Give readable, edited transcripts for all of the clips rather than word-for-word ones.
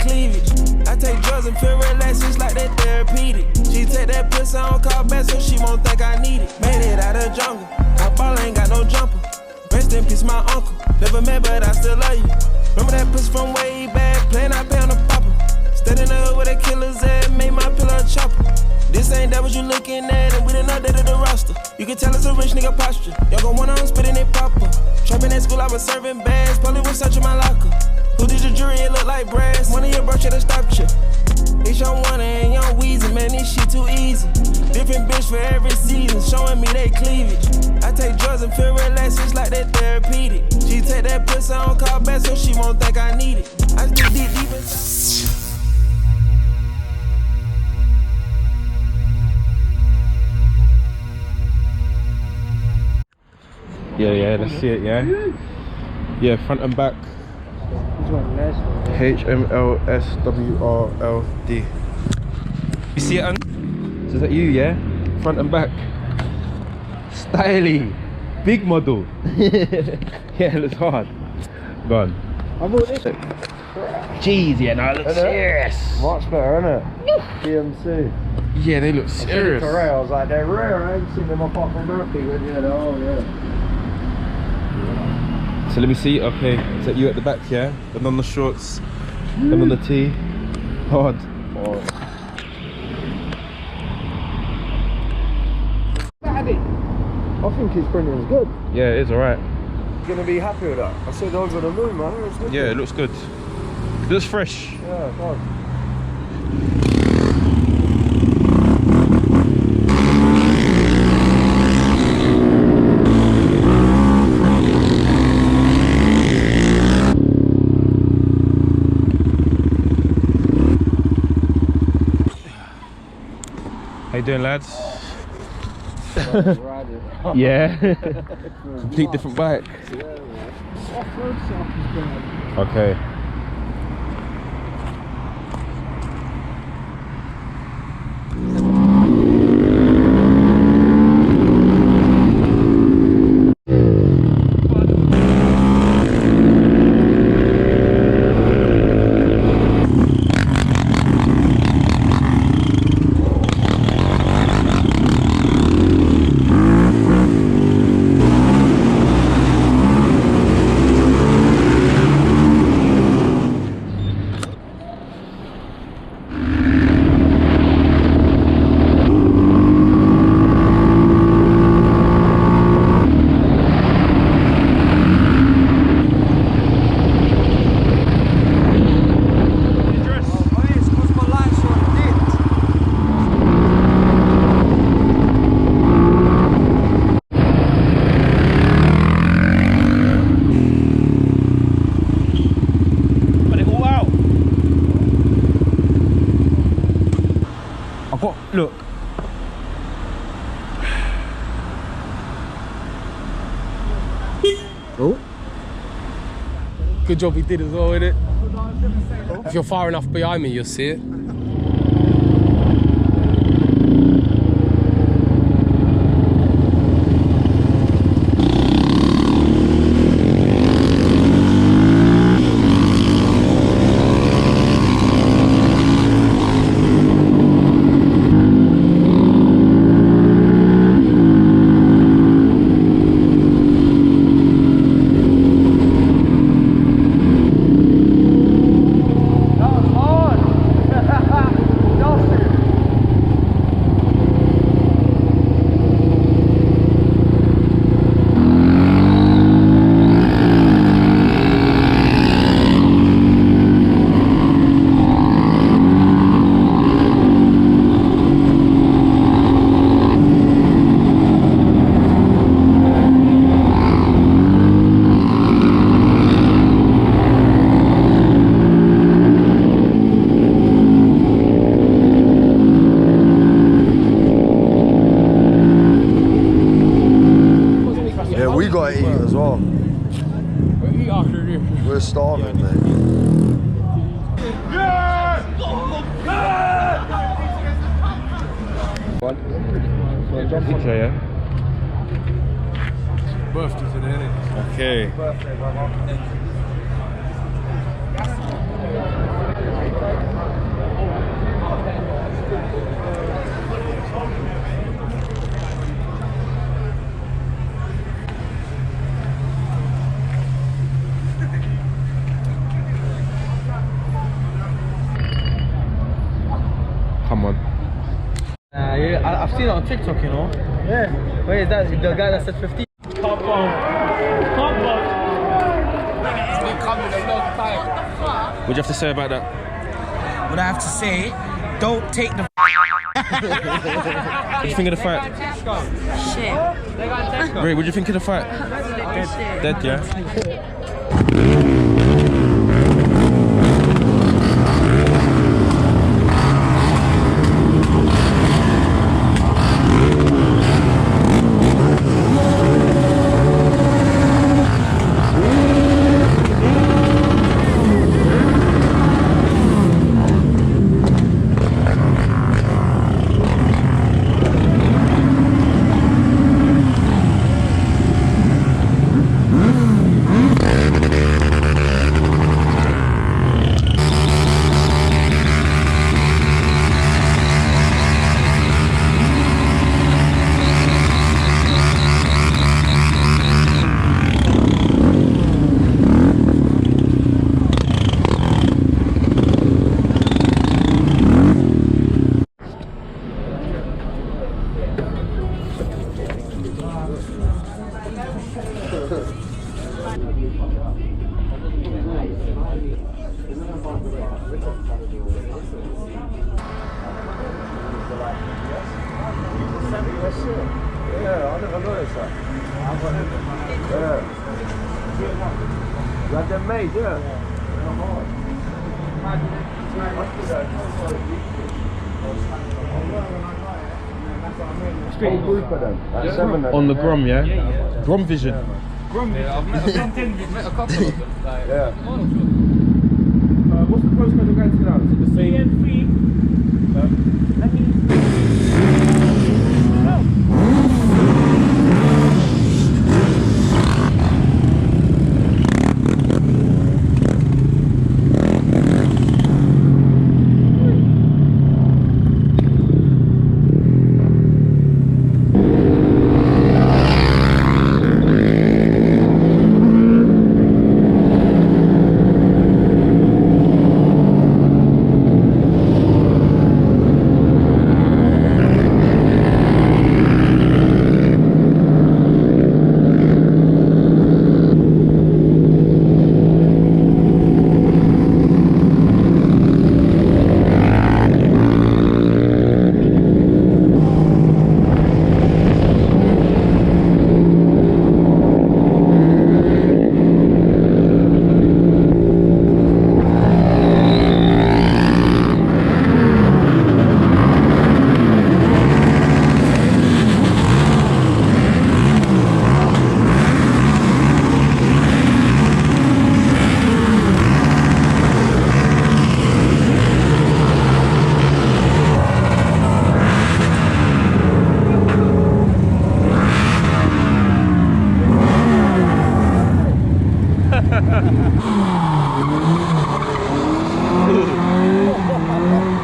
cleavage. I take drugs and feel relaxed, it's like that therapeutic. She take that pussy on call back so she won't think I need it. Made it out of the jungle, my ball ain't got no jumper. Rest in peace, my uncle. Never met, but I still love you. Remember that pussy from way back, playing I pay on the popper. Standing up where the killers at, made my pillow a chopper. This ain't that what you looking at, and we done updated the roster. You can tell it's a rich nigga posture. Y'all gon' want on spitting it popper. Trapping at school, I was serving bags. Probably was searching my locker. Who did your jury? It look like brass. One of your bro should've stopped you. It's young one and young Weezy, man, this shit too easy. Different bitch for every season, showing me they cleavage. I take drugs and feel relaxed, it's like that therapeutic. She take that pussy on call back so she won't think I need it. I just dig deep inside. Yeah, let's see it, yeah? Yeah, front and back. HMLSWRLD. You see it, Ang? So is that you, yeah? Front and back. Styly. Big model. Yeah, it looks hard. Go on. I bought this. Jeez, yeah, no, it looks serious. Much better, isn't it? GMC. Yeah, they look serious. I was like, they're rare. I ain't seen them apart from Murphy. But yeah, oh yeah. So let me see, okay, is that you at the back, yeah? And on the shorts, and on the tee. Hard. I think his printing is good. Yeah, it is alright. You're gonna be happy with that. I said over the moon, man. It's good. Yeah, it looks good. It looks fresh. Yeah, it does. How you doing, lads? Yeah. Complete different bike. Okay. Look. Oh. Good job he did as well, innit? If you're far enough behind me, you'll see it. We're starving, mate. Picture, yeah? Birthday today, innit? Okay. Birthday, brother. someone. Yeah, I've seen it on TikTok, you know. Yeah. Wait, is that the guy that said 50? Can't It's been coming a long time. What do you have to say about that? What I have to say, don't take the What do you think of the fight? Shit. Ray, what do you think of the fight? Shit. Dead, yeah? Yeah, I never noticed that. Yeah. You had them made, yeah? Whole group of them. Like 7 of them. On the Grom, yeah? Grom Vision. Yeah. What's the postcode we're going to now? Is it the same?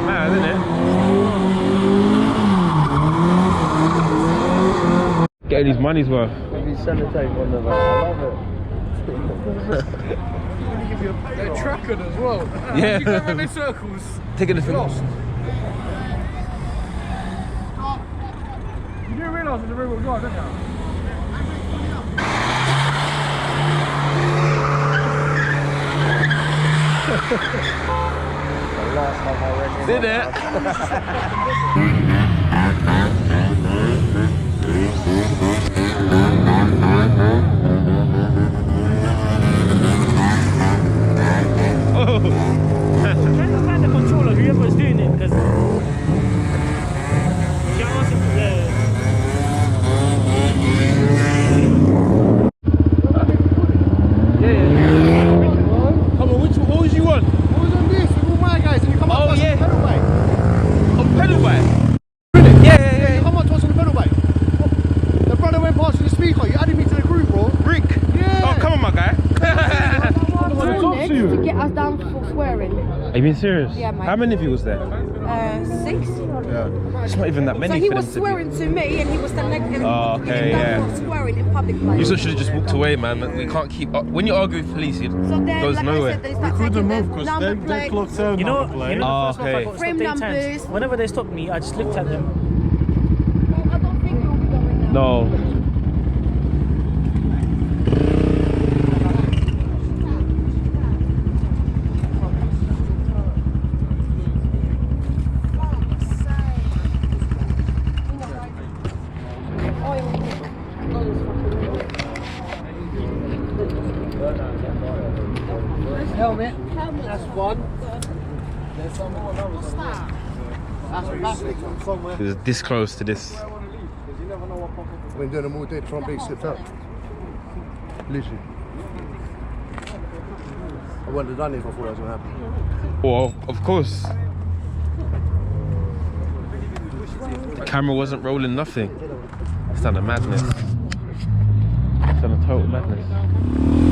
Mad, isn't it? Getting his money's worth. If you sellotape on the van, I love it. They're tracking as well. Yeah. You go around in circles. Taking the thing. Lost. You do realise it's a rear wheel drive, don't you? Last time I went in. Did it? Trying to find the controller, whoever's doing it, because you can't ask him to Come on, what was you on? I was on this with all my guys and you come up to us on the pedal bike. On pedal bike? You come up to us on the pedal bike. The brother went past with the speaker, you added me to the group, bro. Rick? Yeah. Oh, come on, my guy. To get us down for swearing. Are you being serious? Yeah, mate. How many of you was there? 6. It's not even that So many he for was them to swearing to me and he was standing next to me. Oh, okay, yeah. Swearing in public place. You should have just walked away, man. We can't keep... When you argue with police, it So then, goes like nowhere. I said, they start taking the number plate. You know, Oh, the first okay. one I got Frame stopped 8 times. numbers. Whenever they stopped me, I just looked at them. I don't think you'll be going now. No. Helmet. That's one. There's some more. That's plastic from somewhere. It was this close to this. When doing them all day, the front big slipped out. Literally. I wouldn't have done it if I thought that was going to happen. Well, of course. The camera wasn't rolling, nothing. It's done a madness. It's done a total madness.